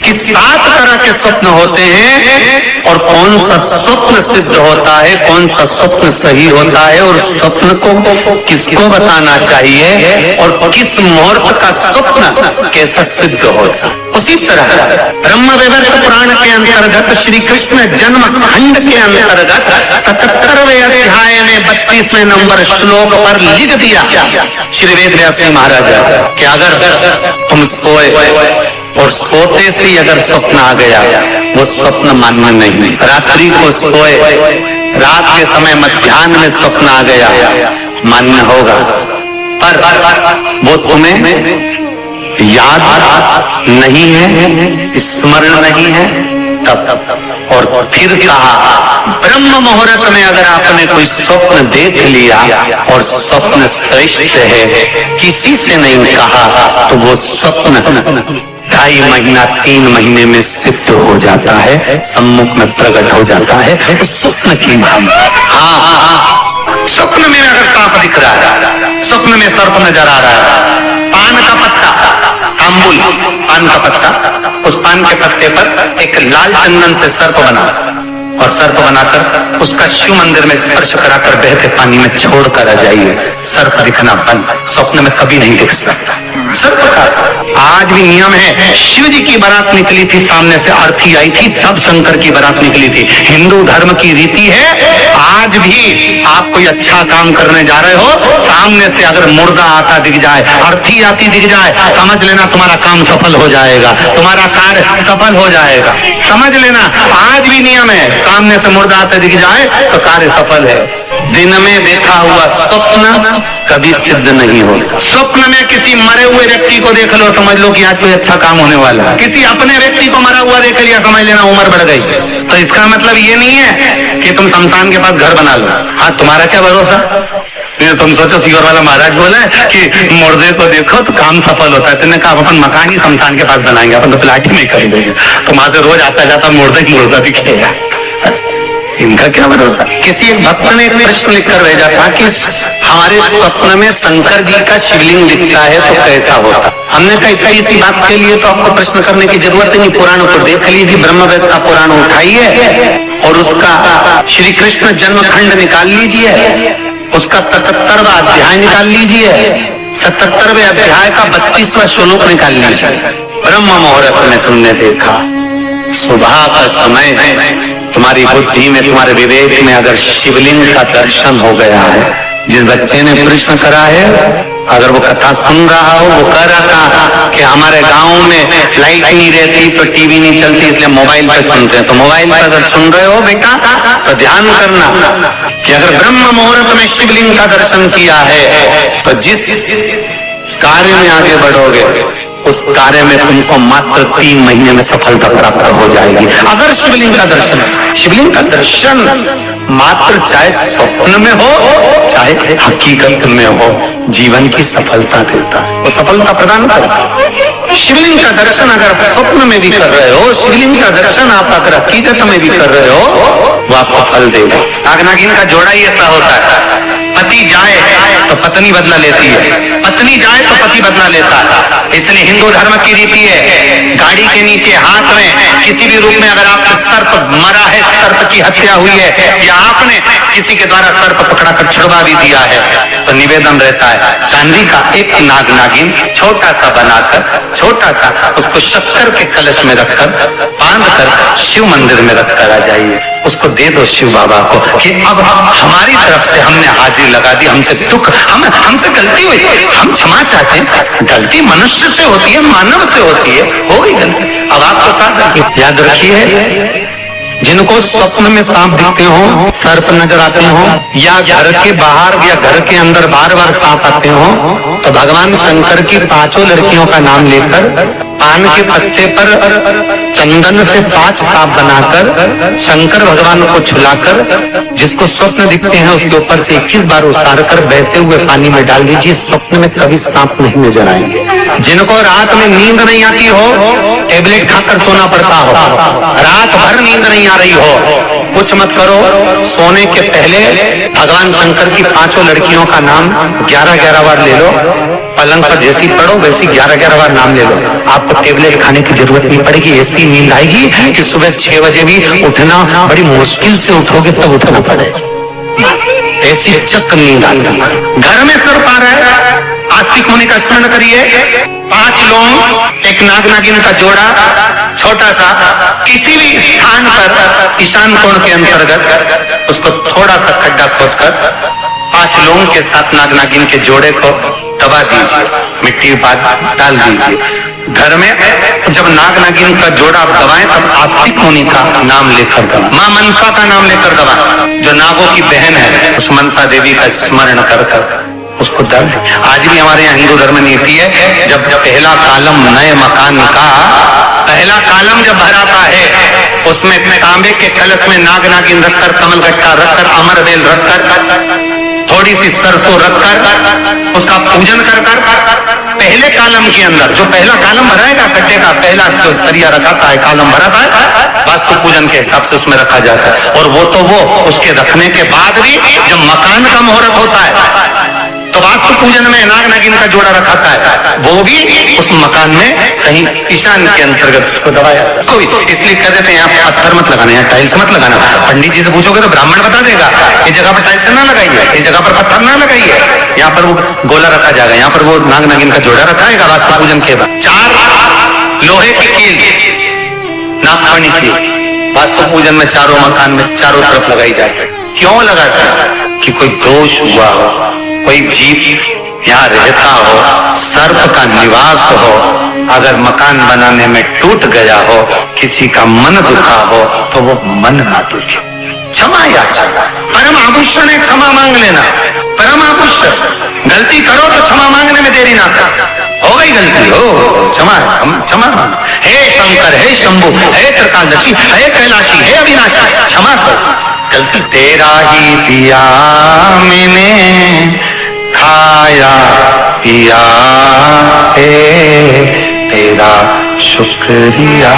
कि 7 तरह के स्वप्न होते हैं और कौन सा स्वप्न सिद्ध होता है, कौन सा स्वप्न सही होता है और स्वप्न को किसको बताना चाहिए और किस मुहूर्त का स्वप्न कैसा सिद्ध होता है। उसी तरह ब्रह्म वैवर्त पुराण के अंतर्गत श्री कृष्ण जन्म खंड के अंतर्गत 77वें अध्याय में 32वें नंबर श्लोक पर लिख दिया श्री वेद व्यास जी महाराज कि अगर तुम सोए और सोते से अगर स्वप्न आ गया वो स्वप्न मान्य नहीं। रात्रि को सोए, रात के समय मध्याह्न में स्वप्न आ गया मान्य होगा, पर वो तुम्हें याद नहीं है, स्मरण नहीं है तब। और फिर कहा ब्रह्म मुहूर्त में अगर आपने कोई स्वप्न देख लिया और स्वप्न श्रेष्ठ है, किसी से नहीं कहा, तो वो स्वप्न 2.5 महीना 3 महीने में सिद्ध हो जाता है, सम्मुख में प्रकट हो जाता है। स्वप्न की हाँ, स्वप्न में अगर सांप दिख रहा है, स्वप्न में सर्प नजर आ रहा है, पान का पत्ता, तांबुल पान का पत्ता, उस पान के पत्ते पर एक लाल चंदन से सर्प बना और सर्प बनाकर उसका शिव मंदिर में स्पर्श कराकर बहते पानी में छोड़कर आ जाइए, सर्प दिखना बंद। स्वप्न में कभी नहीं दिख सकता सर्प का। आज भी नियम है, शिव जी की बारात निकली थी, सामने से आरती आई थी, तब शंकर की बारात निकली थी। हिंदू धर्म की रीति है, आज भी आप कोई अच्छा काम करने जा रहे हो, सामने से अगर मुर्दा आता दिख जाए, अर्थी आती दिख जाए, समझ लेना तुम्हारा काम सफल हो जाएगा, तुम्हारा कार्य सफल हो जाएगा। समझ लेना आज भी नियम है, सामने से मुर्दा आते दिख जाए तो कार्य सफल है। दिन में देखा हुआ स्वप्न कभी सिद्ध नहीं होता। स्वप्न में किसी मरे हुए व्यक्ति को देख लो, समझ लो कि आज कोई अच्छा काम होने वाला है। किसी अपने व्यक्ति को मरा हुआ देख लिया, समझ लेना उम्र बढ़ गई। तो इसका मतलब ये नहीं है कि तुम शमशान के पास घर बना लो। हाँ, तुम्हारा क्या भरोसा, तुम सोचो सीवर वाला महाराज बोले कि मुर्दे को देखो तो काम सफल होता है, तुमने कहा अपन मकान ही शमशान के पास बनाएंगे, अपन तो प्लाट ही नहीं कर देंगे, तुम्हारे से रोज आता जाता मुर्दे की मुर्दा दिखेगा। इनका क्या भरोसा। किसी एक भक्त ने एक प्रश्न लिखकर भेजा था कि हमारे स्वप्न में शंकर जी का शिवलिंग दिखता है तो कैसा होता। हमने कहा इतना इसी बात के लिए तो आपको प्रश्न करने की जरूरत ही नहीं, पुराण को देख लीजिए, ब्रह्मवेद का पुराण उठाइए और उसका श्री कृष्ण जन्म खंड निकाल लीजिए, उसका 77वां अध्याय निकाल लीजिए, 77वें अध्याय का 32वां श्लोक निकाल लीजिए। ब्रह्म मुहूर्त में तुमने देखा, सुबह का समय है, तुम्हारी बुद्धि में, तुम्हारे विवेक में अगर शिवलिंग का दर्शन हो गया है, जिस बच्चे ने प्रश्न करा है, अगर वो कथा सुन रहा हो, वो कह रहा था कि हमारे गांव में लाइट नहीं रहती तो टीवी नहीं चलती, इसलिए मोबाइल पे सुनते हैं। तो मोबाइल पर अगर सुन रहे हो बेटा तो ध्यान करना कि अगर ब्रह्म मुहूर्त में शिवलिंग का दर्शन किया है तो जिस कार्य में आगे बढ़ोगे उस कार्य में तुमको मात्र 3 महीने में सफलता प्राप्त हो जाएगी। अगर शिवलिंग का दर्शन, शिवलिंग का दर्शन मात्र चाहे स्वप्न में हो चाहे हकीकत में हो, जीवन की सफलता देता है, वो सफलता प्रदान करता है। शिवलिंग का दर्शन अगर स्वप्न में भी कर रहे हो, शिवलिंग का दर्शन आप अगर हकीकत में भी कर रहे हो, वो आपको फल देगा। नाग-नागिन का जोड़ा ही ऐसा होता है, पति जाए तो पत्नी बदला लेती है, पत्नी जाए तो पति बदला लेता है। इसलिए हिंदू धर्म की रीति है, गाड़ी के नीचे हाथ में किसी भी रूप में अगर आपसे सर्प मरा है, सर्प की हत्या हुई है, या आपने किसी के द्वारा सर्प पकड़ा कर छुड़वा भी दिया है, तो निवेदन रहता है चांदी का एक नाग नागिन छोटा सा बनाकर, छोटा सा उसको शक्कर के कलश में रखकर बांध कर शिव मंदिर में रखकर आ जाइए, उसको दे दो शिव बाबा को कि अब हमारी तरफ से हमने हाजिरी लगा दी, हमसे दुख, हमसे गलती हुई, हम क्षमा चाहते हैं। गलती मनुष्य से होती है, मानव से होती है, हो गई गलती, अब आपको साथ याद रखिए। जिनको स्वप्न में सांप दिखते हो, सर्प नजर आते हो, या घर के बाहर या घर के अंदर बार बार सांप आते हो, तो भगवान शंकर की 5 लड़कियों का नाम लेकर पान के पत्ते पर चंदन से 5 सांप बनाकर शंकर भगवान को छुलाकर, जिसको स्वप्न दिखते हैं उसके ऊपर से 21 बार उतार कर बहते हुए पानी में डाल दीजिए, स्वप्न में कभी सांप नहीं नजर आएंगे। जिनको रात में नींद नहीं आती हो, टेबलेट खाकर सोना पड़ता हो, रात भर नींद नहीं आ रही हो, कुछ मत करो, सोने के पहले भगवान शंकर की 5 लड़कियों का नाम 11-11 बार ले लो, पलंग पर जैसी पड़ो वैसी 11-11 बार नाम ले लो, आपको टेबलेट खाने की जरूरत नहीं पड़ेगी। ऐसी नींद आएगी कि सुबह 6 बजे भी उठना बड़ी मुश्किल से उठोगे तब उठना पड़ेगा, ऐसी चक नींद आती है। घर में सर्प आ रहा है, आस्तिक मुनि का स्मरण करिए। 5 लौंग, एक नाग नागिन का जोड़ा, छोटा सा, किसी भी स्थान पर ईशान कोण के अंतर्गत उसको थोड़ा सा खड्डा खोदकर 5 लौंग के साथ नाग नागिन के जोड़े को दबा दीजिए, मिट्टी बाद डाल दीजिए। घर में जब नाग नागिन का जोड़ा आप दबाएं तब आस्तिक मुनि का नाम लेकर दबाएं, मां मनसा का नाम लेकर दबाएं, जो नागों की बहन है उस मनसा देवी का स्मरण कर कर उसको डाल दें। आज भी हमारे यहाँ हिंदू धर्म नीति है, जब पहला कालम नए मकान का पहला कालम जब भराता है उसमें तांबे के कलश में नाग नागिन रखकर, कमल गट्टा रखकर, अमरबेल रखकर, थोड़ी सी सरसों रखकर उसका पूजन कर पहले कालम के अंदर जो पहला कालम भराएगा गड्ढे का पहला जो सरिया रखाता है, कालम भराता है, वास्तु पूजन के हिसाब से उसमें रखा जाता है। और वो तो वो उसके रखने के बाद भी जब मकान का मुहूर्त होता है तो वास्तु पूजन में नाग नागिन का जोड़ा रखाता है, वो भी उस मकान में कहीं ईशान के अंतर्गत उसको दबाया कोई। इसलिए कह देते हैं यहाँ पत्थर मत लगाना, यहाँ टाइल्स मत लगाना। पंडित जी से पूछोगे तो ब्राह्मण बता देगा इस जगह पर टाइल्स ना लगाइए, इस जगह पर पत्थर ना लगाइए, यहाँ पर वो गोला रखा जाएगा, यहाँ पर वो नाग नागिन का जोड़ा रखाएगा वास्तु पूजन के बाद। 4 लोहे की कील, नागफनी की वास्तु पूजन में चारों मकान में चारों तरफ लगाई जाती है। क्यों लगाते हैं? कि कोई दोष हुआ हो, कोई जीव यहाँ रहता हो, सर्प का निवास हो, अगर मकान बनाने में टूट गया हो, किसी का मन दुखा हो तो वो मन ना दुखे। क्षमा याचना, परम आभूषण है, क्षमा मांग लेना, परम आभूषण। गलती करो तो क्षमा मांगने में देरी ना कर, हो गई गलती हो क्षमा, हम क्षमा मांग। हे शंकर, हे शंभु, हे त्रिकालदर्शी, हे कैलाशी, हे अविनाशी, क्षमा करो गलती। तेरा ही दिया मैंने खाया पिया है, तेरा शुक्रिया।